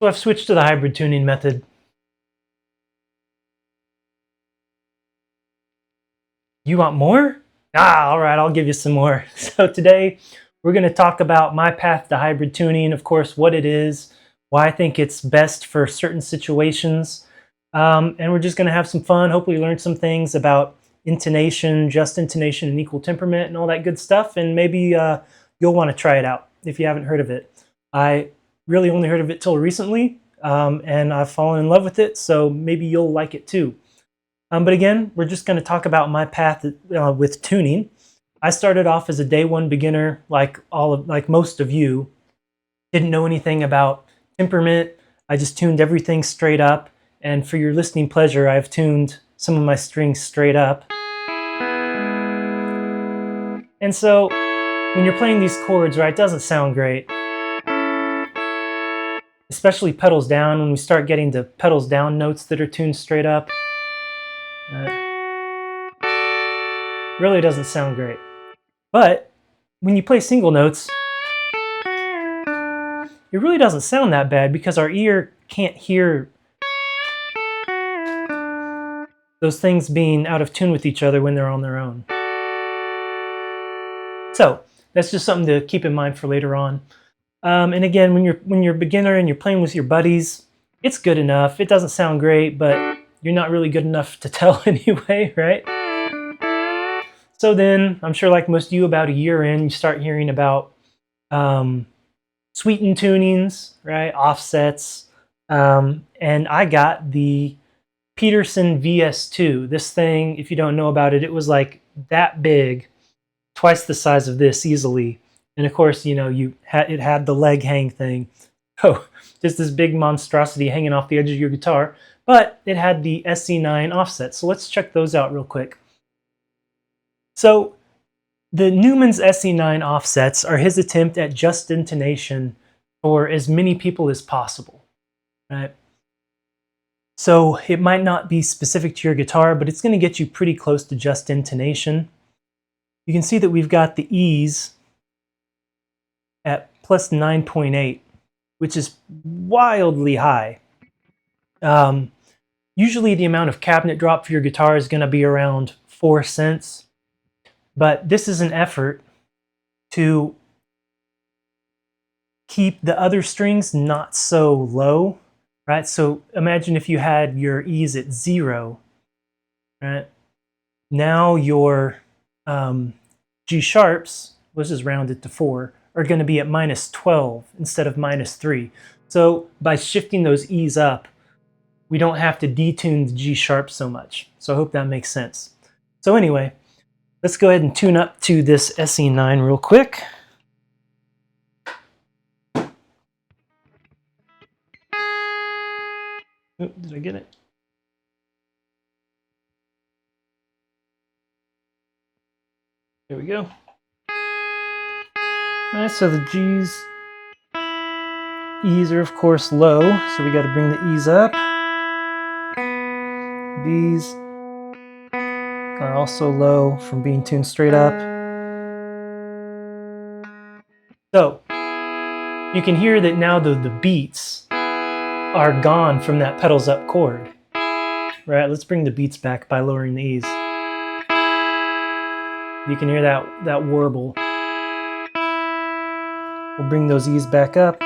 So I've switched to the hybrid tuning method. You want more? All right, I'll give you some more. So today we're going to talk about my path to hybrid tuning, of course, what it is, why I think it's best for certain situations, and we're just going to have some fun, hopefully learn some things about intonation, just intonation, and equal temperament, and all that good stuff, and maybe you'll want to try it out if you haven't heard of it. I really only heard of it till recently, and I've fallen in love with it, so maybe you'll like it too. But again, we're just going to talk about my path with tuning. I started off as a day one beginner, like most of you. Didn't know anything about temperament. I just tuned everything straight up. And for your listening pleasure, I've tuned some of my strings straight up. And so when you're playing these chords, right, it doesn't sound great. Especially pedals down, when we start getting to pedals down notes that are tuned straight up. Really doesn't sound great. But when you play single notes, it really doesn't sound that bad because our ear can't hear those things being out of tune with each other when they're on their own. So that's just something to keep in mind for later on. And again, when you're a beginner and you're playing with your buddies, it's good enough. It doesn't sound great, but you're not really good enough to tell anyway, right? So then, I'm sure like most of you, about a year in, you start hearing about sweetened tunings, right? Offsets. And I got the Peterson VS2. This thing, if you don't know about it, it was like that big, twice the size of this easily. And of course, you know, it had the leg hang thing. Oh, just this big monstrosity hanging off the edge of your guitar. But it had the SC9 offsets. So let's check those out real quick. So the Newman's SC9 offsets are his attempt at just intonation for as many people as possible, right? So it might not be specific to your guitar, but it's going to get you pretty close to just intonation. You can see that we've got the E's at plus 9.8, which is wildly high. Usually the amount of cabinet drop for your guitar is going to be around 4 cents. But this is an effort to keep the other strings not so low, right? So imagine if you had your E's at 0, right? Now your G sharps, let's just round it to 4, are going to be at minus 12 instead of minus 3. So by shifting those E's up, we don't have to detune the G sharp so much. So I hope that makes sense. So anyway, let's go ahead and tune up to this SC9 real quick. Oop, did I get it? There we go. All right, so the G's, E's are of course low, so we got to bring the E's up. These are also low from being tuned straight up. So you can hear that now the beats are gone from that pedals up chord. Right, let's bring the beats back by lowering the E's. You can hear that warble. We'll bring those E's back up.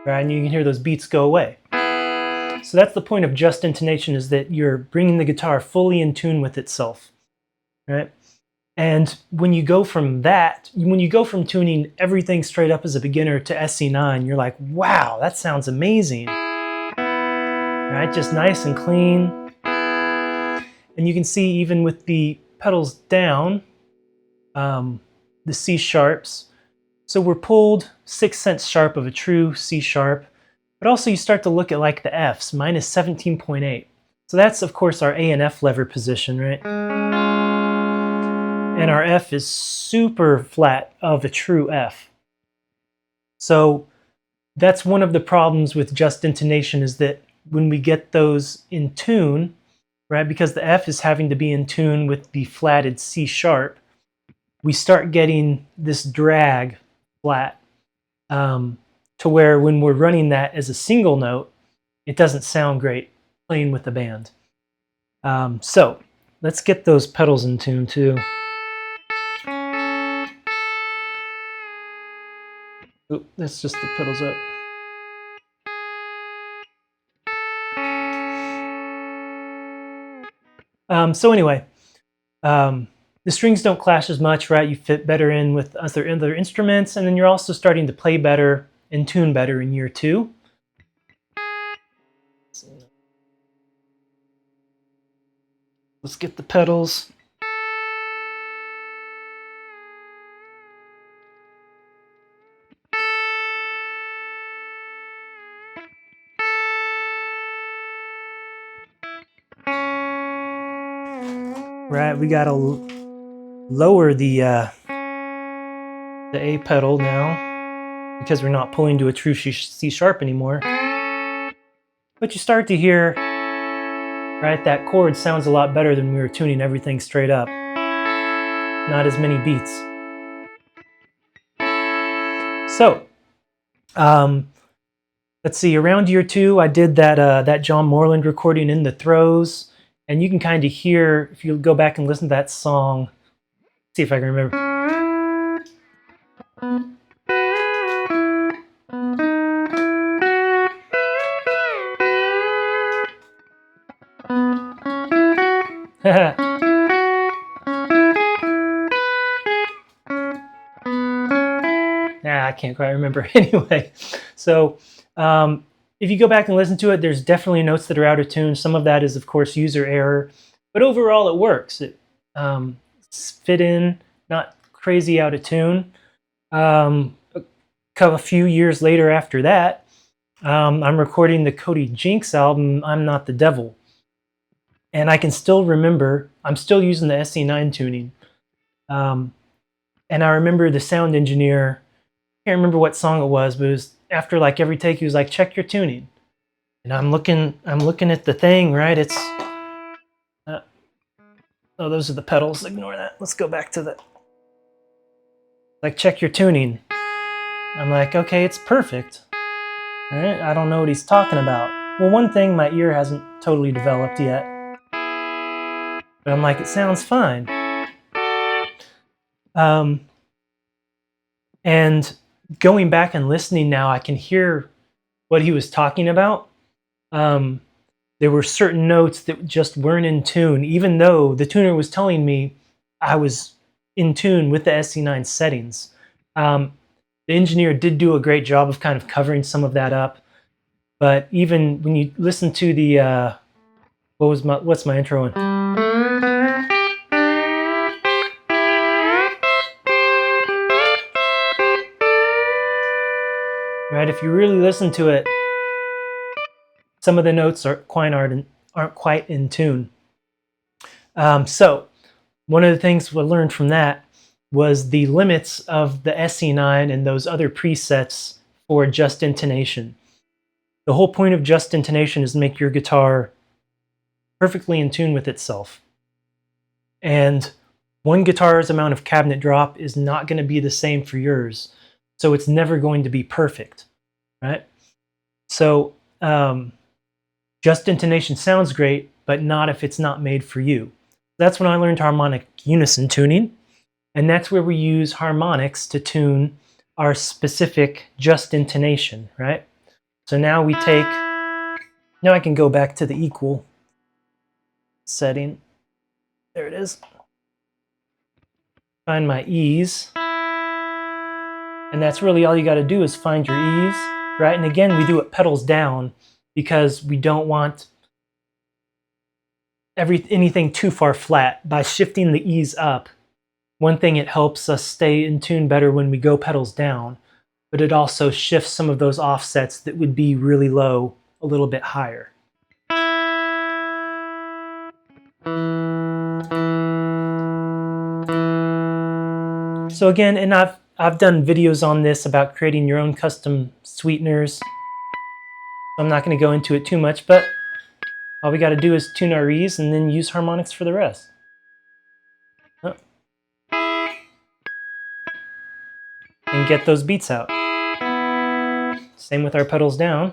Right, and you can hear those beats go away. So that's the point of just intonation, is that you're bringing the guitar fully in tune with itself, right? And when you go from tuning everything straight up as a beginner to SC9, you're like, wow, that sounds amazing, right? Just nice and clean. And you can see even with the pedals down, the C sharps, so we're pulled 6 cents sharp of a true C sharp, but also you start to look at like the Fs, minus 17.8. So that's of course our A and F lever position, right? And our F is super flat of a true F. So that's one of the problems with just intonation, is that when we get those in tune, right, because the F is having to be in tune with the flatted C sharp, we start getting this drag flat. to where when we're running that as a single note, it doesn't sound great playing with the band. So let's get those pedals in tune too. Oop, that's just the pedals up. So anyway, the strings don't clash as much, right? You fit better in with other instruments, and then you're also starting to play better and tune better in year 2. Let's get the pedals. Right, we gotta lower the A pedal now because we're not pulling to a true C sharp anymore. But you start to hear, right, that chord sounds a lot better than we were tuning everything straight up. Not as many beats. So, let's see, around year 2, I did that John Moreland recording in the throws. And you can kind of hear, if you go back and listen to that song, see if I can remember. I can't quite remember. Anyway, so if you go back and listen to it, there's definitely notes that are out of tune. Some of that is, of course, user error. But overall, it works. It fit in, not crazy out of tune. A few years later after that, I'm recording the Cody Jinks album, I'm Not the Devil. And I can still remember, I'm still using the SC9 tuning. And I remember the sound engineer, I can't remember what song it was, but it was after like every take, he was like, check your tuning. And I'm looking at the thing, right? It's, oh, those are the pedals, ignore that. Let's go back to the, like, check your tuning. I'm like, okay, it's perfect. All right, I don't know what he's talking about. Well, one thing, my ear hasn't totally developed yet. But I'm like, it sounds fine. And going back and listening now, I can hear what he was talking about. There were certain notes that just weren't in tune, even though the tuner was telling me I was in tune with the SC9 settings. The engineer did do a great job of kind of covering some of that up. But even when you listen to the, what's my intro one? Right, if you really listen to it, some of the notes aren't quite in tune. So one of the things we learned from that was the limits of the SC9 and those other presets for just intonation. The whole point of just intonation is to make your guitar perfectly in tune with itself. And one guitar's amount of cabinet drop is not going to be the same for yours. So it's never going to be perfect, right? So just intonation sounds great, but not if it's not made for you. That's when I learned harmonic unison tuning. And that's where we use harmonics to tune our specific just intonation, right? So now we take, now I can go back to the equal setting. There it is. Find my E's. And that's really all you got to do is find your E's, right? And again, we do it pedals down because we don't want anything too far flat. By shifting the E's up, one thing, it helps us stay in tune better when we go pedals down, but it also shifts some of those offsets that would be really low a little bit higher. So again, and I've done videos on this about creating your own custom sweeteners. I'm not going to go into it too much, but all we got to do is tune our E's and then use harmonics for the rest. And get those beats out. Same with our pedals down.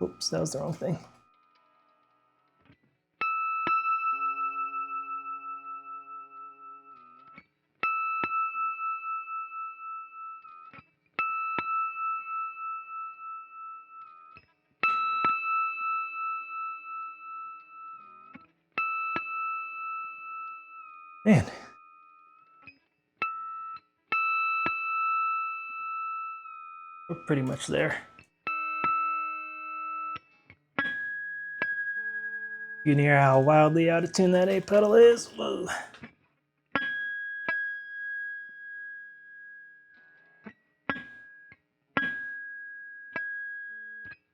Oops, that was the wrong thing. Man. We're pretty much there. You can hear how wildly out of tune that A pedal is. Whoa.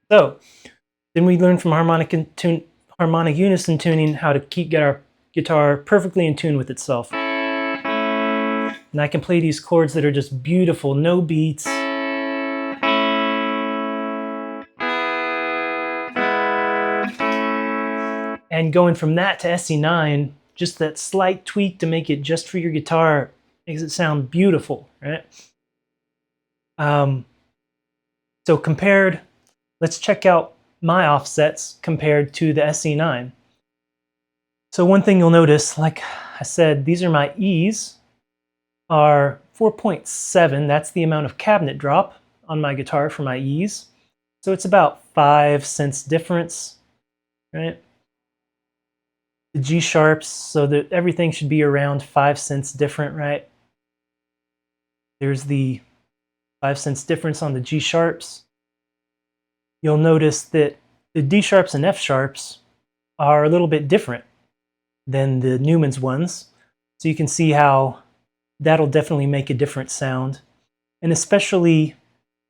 So, then we learned from harmonic unison tuning how to get our guitar perfectly in tune with itself. And I can play these chords that are just beautiful, no beats. And going from that to SE9, just that slight tweak to make it just for your guitar makes it sound beautiful, right? So compared, let's check out my offsets compared to the SE9. So one thing you'll notice, like I said, these are my E's are 4.7. That's the amount of cabinet drop on my guitar for my E's. So it's about 5 cents difference, right? The G sharps, so that everything should be around 5 cents different, right? There's the 5 cents difference on the G sharps. You'll notice that the D sharps and F sharps are a little bit different than the Newman's ones. So you can see how that'll definitely make a different sound. And especially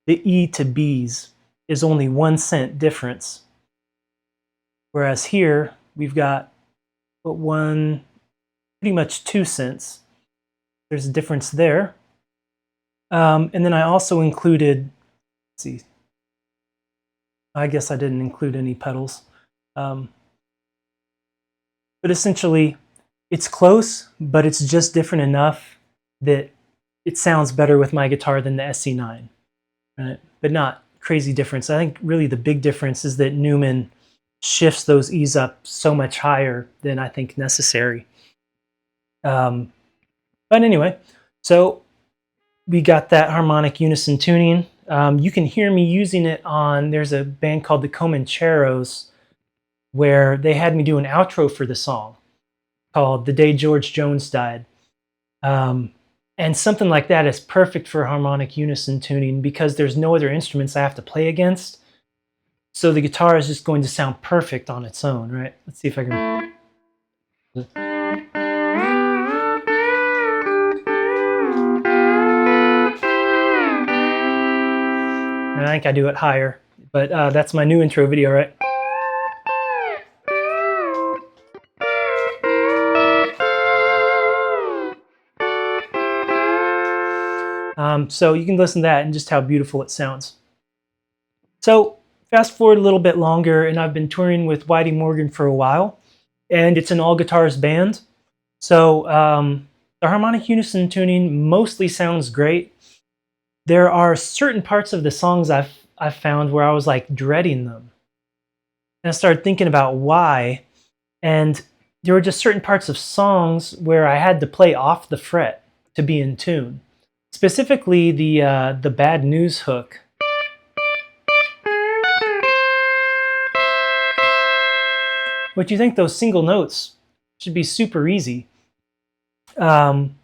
the E to B's is only 1 cent difference. Whereas here, we've got pretty much 2 cents. There's a difference there. And then I also included, let's see, I guess I didn't include any pedals. But essentially, it's close, but it's just different enough that it sounds better with my guitar than the SE9, right? But not crazy difference. I think really the big difference is that Newman shifts those E's up so much higher than I think necessary. But anyway, so we got that harmonic unison tuning. You can hear me using it on, there's a band called the Comancheros where they had me do an outro for the song called The Day George Jones Died. And something like that is perfect for harmonic unison tuning because there's no other instruments I have to play against. So the guitar is just going to sound perfect on its own, right? Let's see if I can. I think I do it higher, but that's my new intro video, right? So you can listen to that and just how beautiful it sounds. So fast forward a little bit longer, and I've been touring with Whitey Morgan for a while, and it's an all guitars band. So the harmonic unison tuning mostly sounds great. There are certain parts of the songs I've found where I was like dreading them. And I started thinking about why. And there were just certain parts of songs where I had to play off the fret to be in tune. Specifically the Bad News hook. But you think those single notes should be super easy. And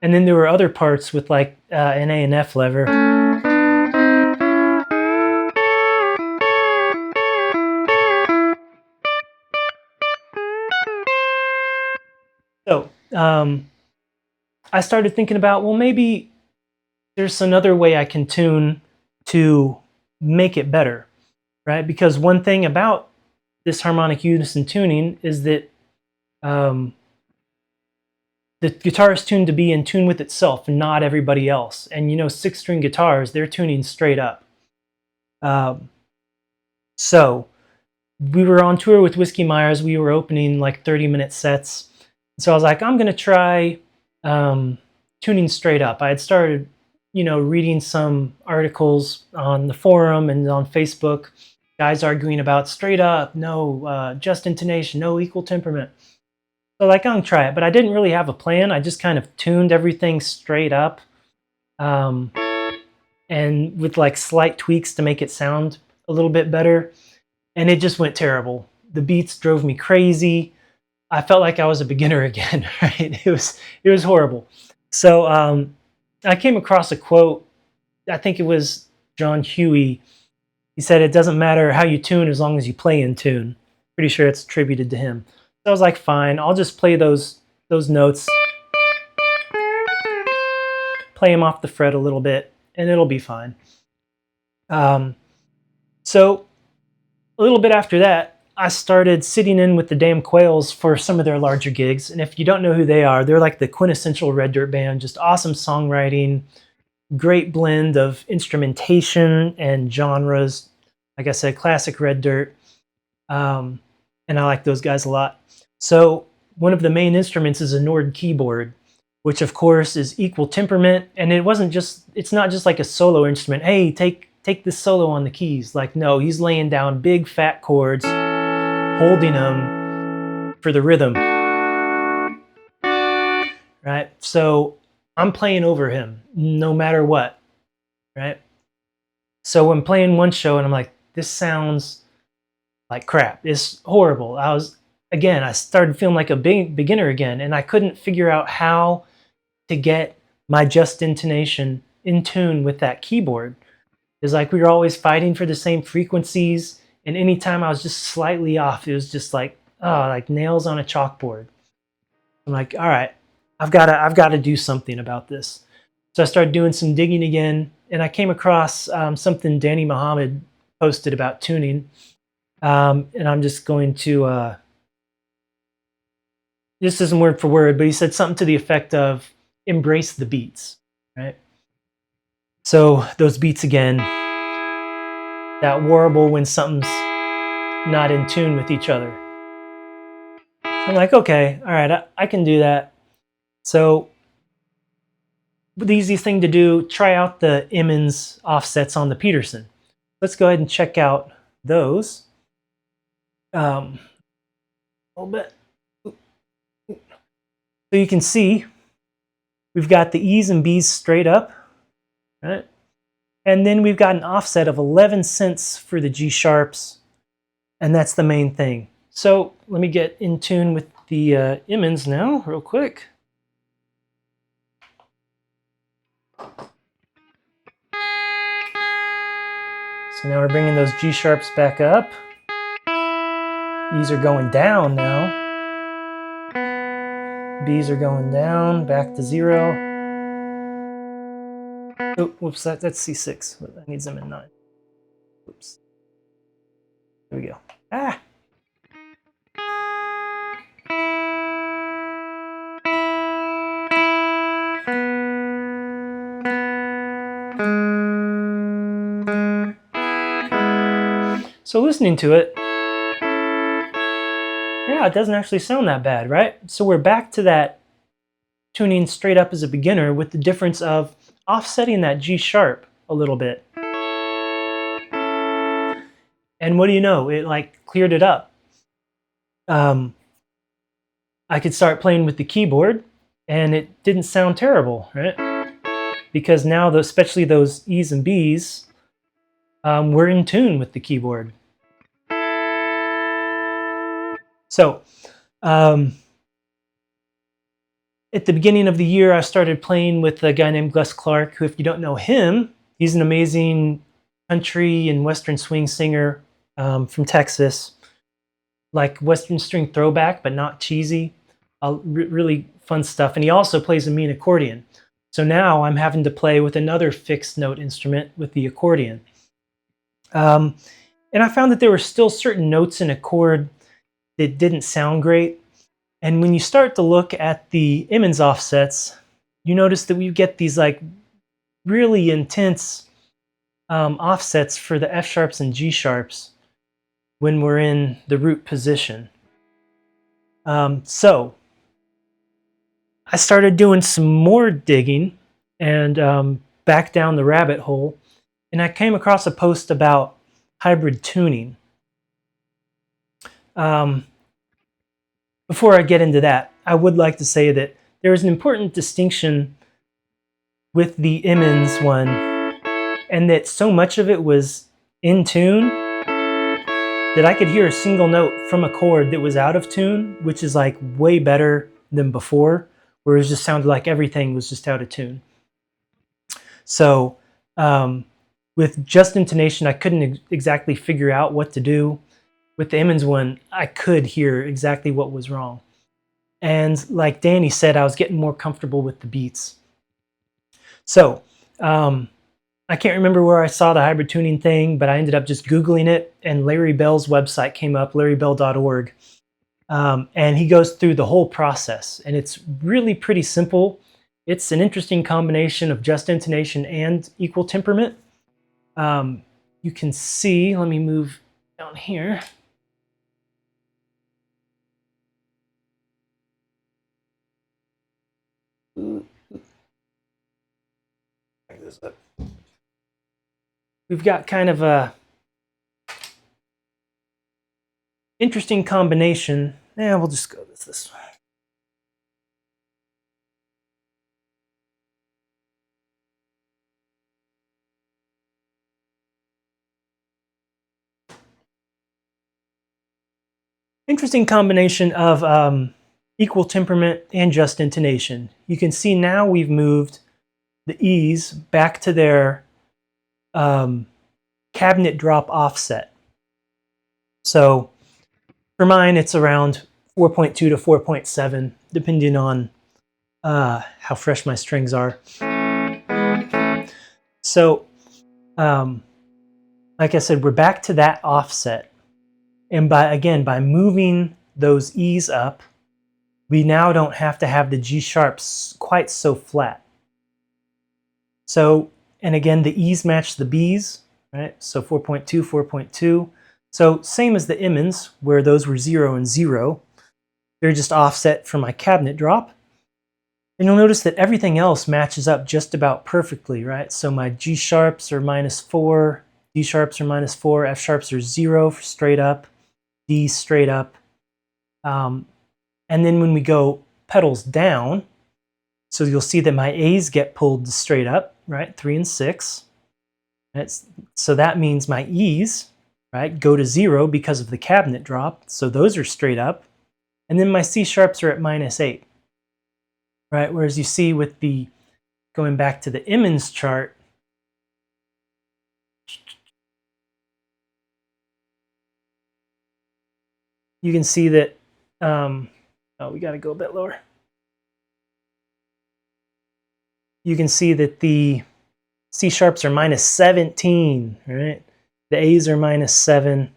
then there were other parts with like an A and F lever. So I started thinking about, well, maybe there's another way I can tune to make it better, right? Because one thing about this harmonic unison tuning is that the guitar is tuned to be in tune with itself and not everybody else. And you know, 6-string guitars, they're tuning straight up. So we were on tour with Whiskey Myers. We were opening like 30-minute sets. So I was like, I'm going to try tuning straight up. I had started reading some articles on the forum and on Facebook, guys arguing about straight up, no, just intonation, no equal temperament. So like, I'm gonna try it, but I didn't really have a plan. I just kind of tuned everything straight up, um, and with like slight tweaks to make it sound a little bit better. And it just went terrible. The beats drove me crazy. I felt like I was a beginner again. Right? It was horrible. So I came across a quote. I think it was John Huey. He said, "It doesn't matter how you tune as long as you play in tune." Pretty sure it's attributed to him. So I was like, fine, I'll just play those notes, play them off the fret a little bit, and it'll be fine. So a little bit after that, I started sitting in with the Damn Quails for some of their larger gigs. And if you don't know who they are, they're like the quintessential Red Dirt band, just awesome songwriting, great blend of instrumentation and genres. Like I said, classic Red Dirt. And I like those guys a lot. So one of the main instruments is a Nord keyboard, which of course is equal temperament. And it's not just like a solo instrument. Hey, take this solo on the keys. Like, no, he's laying down big fat chords, holding them for the rhythm. Right? So I'm playing over him no matter what. Right? So I'm playing one show and I'm like, this sounds like crap. It's horrible. I started feeling like a big beginner again, and I couldn't figure out how to get my just intonation in tune with that keyboard. It's like we were always fighting for the same frequencies, and anytime I was just slightly off, it was just like, oh, like nails on a chalkboard. I'm like, all right, I've got to do something about this. So I started doing some digging again, and I came across something Danny Muhammad posted about tuning. And I'm just going to, this isn't word for word, but he said something to the effect of embrace the beats, right? So those beats again, that warble when something's not in tune with each other. I'm like, okay, all right, I can do that. So the easiest thing to do, try out the Emmons offsets on the Peterson. Let's go ahead and check out those. A little bit. So you can see we've got the E's and B's straight up, right? And then we've got an offset of 11 cents for the G sharps, and that's the main thing. So let me get in tune with the Emmons now, real quick. So now we're bringing those G sharps back up. E's are going down now. B's are going down, back to 0. Oh, whoops, that's C6. That needs them in 9. Oops. There we go. Ah! So listening to it, yeah, it doesn't actually sound that bad, right? So we're back to that tuning straight up as a beginner with the difference of offsetting that G sharp a little bit. And what do you know? It like cleared it up. I could start playing with the keyboard and it didn't sound terrible, right? Because now, especially those E's and B's, we're in tune with the keyboard. So, at the beginning of the year, I started playing with a guy named Gus Clark, who, if you don't know him, he's an amazing country and Western swing singer from Texas. Like Western string throwback, but not cheesy. Really fun stuff. And he also plays a mean accordion. So now I'm having to play with another fixed note instrument with the accordion. And I found that there were still certain notes in a chord that didn't sound great. And when you start to look at the Emmons offsets, you notice that we get these like really intense offsets for the F sharps and G sharps when we're in the root position. So I started doing some more digging, and back down the rabbit hole, and I came across a post about hybrid tuning. Before I get into that, I would like to say that there is an important distinction with the Emmons one, and that so much of it was in tune that I could hear a single note from a chord that was out of tune, which is like way better than before, where it just sounded like everything was just out of tune. So with just intonation, I couldn't exactly figure out what to do. With the Emmons one, I could hear exactly what was wrong. And like Danny said, I was getting more comfortable with the beats. So I can't remember where I saw the hybrid tuning thing, but I ended up just Googling it, and Larry Bell's website came up, larrybell.org. And he goes through the whole process, and it's really pretty simple. It's an interesting combination of just intonation and equal temperament. You can see, let me move down here. We've got kind of a interesting combination. Yeah, we'll just go with this one. Interesting combination of equal temperament and just intonation. You can see now we've moved the E's back to their cabinet drop offset. So for mine, it's around 4.2 to 4.7, depending on how fresh my strings are. So, like I said, we're back to that offset. And by moving those E's up, we now don't have to have the G sharps quite so flat. So, and again, the E's match the B's, right? So 4.2, 4.2. So same as the Emmons, where those were 0 and 0. They're just offset from my cabinet drop. And you'll notice that everything else matches up just about perfectly, right? So my G sharps are -4, D sharps are -4, F sharps are 0 for straight up, D straight up. And then when we go pedals down, so you'll see that my A's get pulled straight up, right? 3 and 6. So that means my E's, right, go to 0 because of the cabinet drop. So those are straight up. And then my C sharps are at -8. Right, whereas you see with the, going back to the Emmons chart, you can see that, oh, we got to go a bit lower. You can see that the C sharps are -17, right? The A's are -7,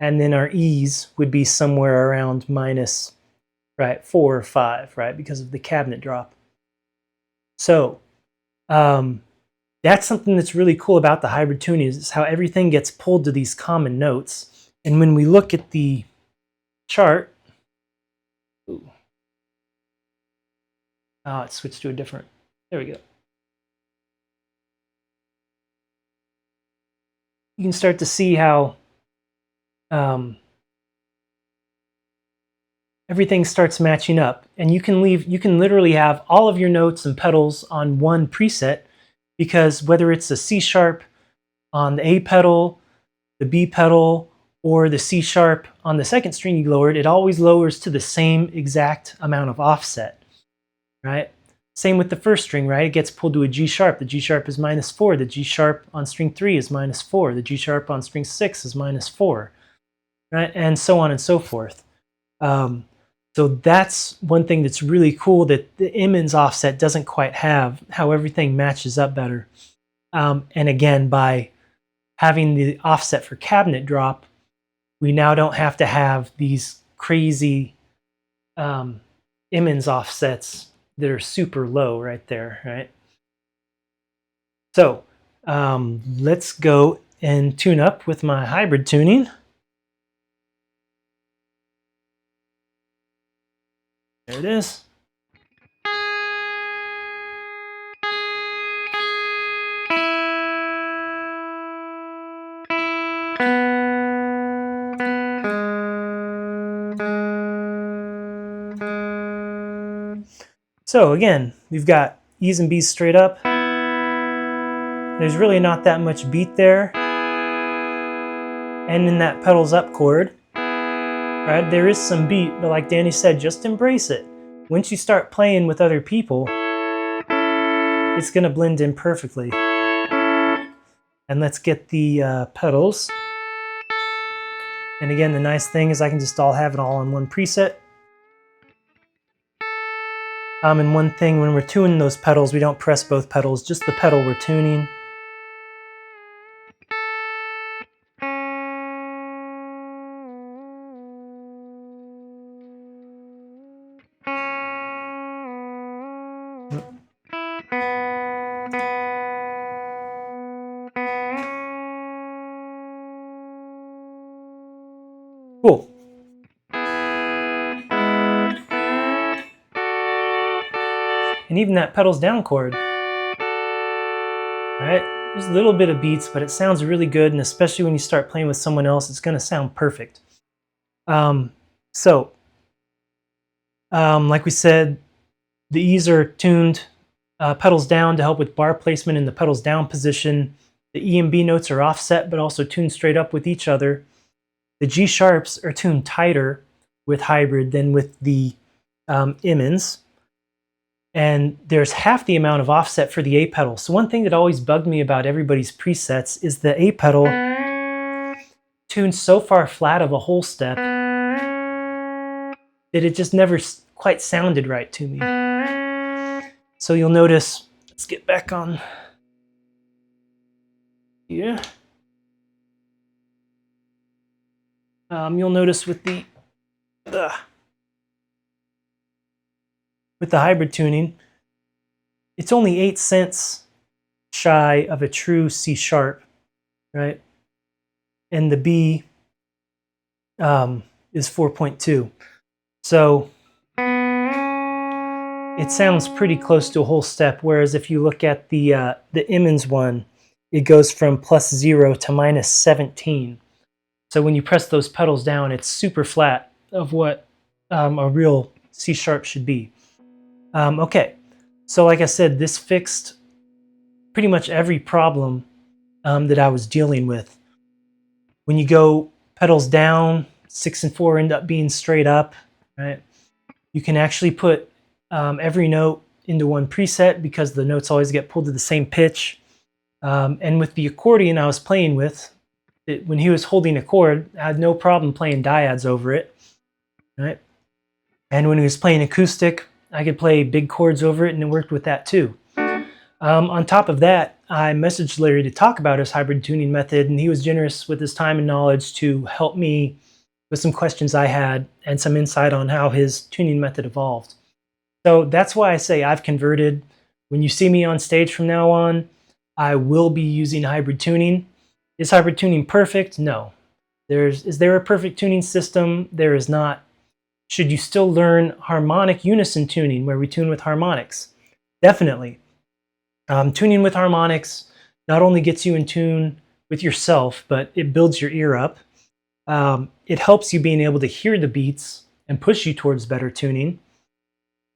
and then our E's would be somewhere around -4 or 5, right, because of the cabinet drop. So that's something that's really cool about the hybrid tuning, is how everything gets pulled to these common notes. And when we look at the chart, ooh, oh, it switched to a different, there we go. You can start to see how everything starts matching up, and you can literally have all of your notes and pedals on one preset, because whether it's a C sharp on the A pedal, the B pedal, or the C sharp on the second string you lowered, it always lowers to the same exact amount of offset, right? Same with the first string, right? It gets pulled to a G sharp. The G sharp is -4. The G sharp on string 3 is -4. The G sharp on string 6 is -4, right? And so on and so forth. So that's one thing that's really cool that the Emmons offset doesn't quite have, how everything matches up better. And again, by having the offset for cabinet drop, we now don't have to have these crazy Emmons offsets that are super low right there, right? So let's go and tune up with my hybrid tuning. There it is. So again, we've got E's and B's straight up. There's really not that much beat there. And in that pedals up chord, right, there is some beat, but like Danny said, just embrace it. Once you start playing with other people, it's gonna blend in perfectly. And let's get the pedals. And again, the nice thing is I can just have it all on one preset. And one thing, when we're tuning those pedals, we don't press both pedals, just the pedal we're tuning. Cool. And even that pedals down chord, right? There's a little bit of beats, but it sounds really good, and especially when you start playing with someone else, it's gonna sound perfect. Like we said, the E's are tuned pedals down to help with bar placement in the pedals down position. The E and B notes are offset, but also tuned straight up with each other. The G sharps are tuned tighter with hybrid than with the Emmons. And there's half the amount of offset for the A pedal. So one thing that always bugged me about everybody's presets is the A pedal tuned so far flat of a whole step that it just never quite sounded right to me. So you'll notice, let's get back on here. You'll notice with the hybrid tuning, it's only 8 cents shy of a true C sharp, right? And the B is 4.2. So it sounds pretty close to a whole step, whereas if you look at the Emmons one, it goes from +0 to -17. So when you press those pedals down, it's super flat of what a real C sharp should be. Okay, so like I said, this fixed pretty much every problem that I was dealing with. When you go pedals down, 6 and 4 end up being straight up, right? You can actually put every note into one preset because the notes always get pulled to the same pitch. And with the accordion I was playing with, when he was holding a chord, I had no problem playing dyads over it, right? And when he was playing acoustic, I could play big chords over it, and it worked with that too. On top of that, I messaged Larry to talk about his hybrid tuning method, and he was generous with his time and knowledge to help me with some questions I had and some insight on how his tuning method evolved. So that's why I say I've converted. When you see me on stage from now on, I will be using hybrid tuning. Is hybrid tuning perfect? No. Is there a perfect tuning system? There is not. Should you still learn harmonic unison tuning where we tune with harmonics? Definitely. Tuning with harmonics not only gets you in tune with yourself, but it builds your ear up. It helps you being able to hear the beats and push you towards better tuning.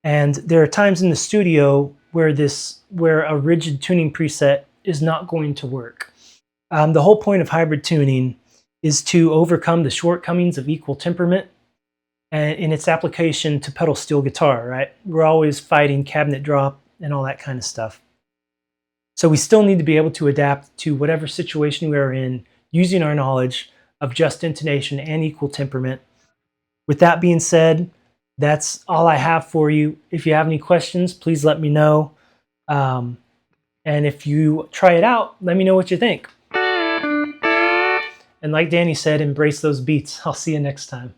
And there are times in the studio where a rigid tuning preset is not going to work. The whole point of hybrid tuning is to overcome the shortcomings of equal temperament and in its application to pedal steel guitar, right? We're always fighting cabinet drop and all that kind of stuff. So we still need to be able to adapt to whatever situation we are in using our knowledge of just intonation and equal temperament. With that being said, that's all I have for you. If you have any questions, please let me know. And if you try it out, let me know what you think. And like Danny said, embrace those beats. I'll see you next time.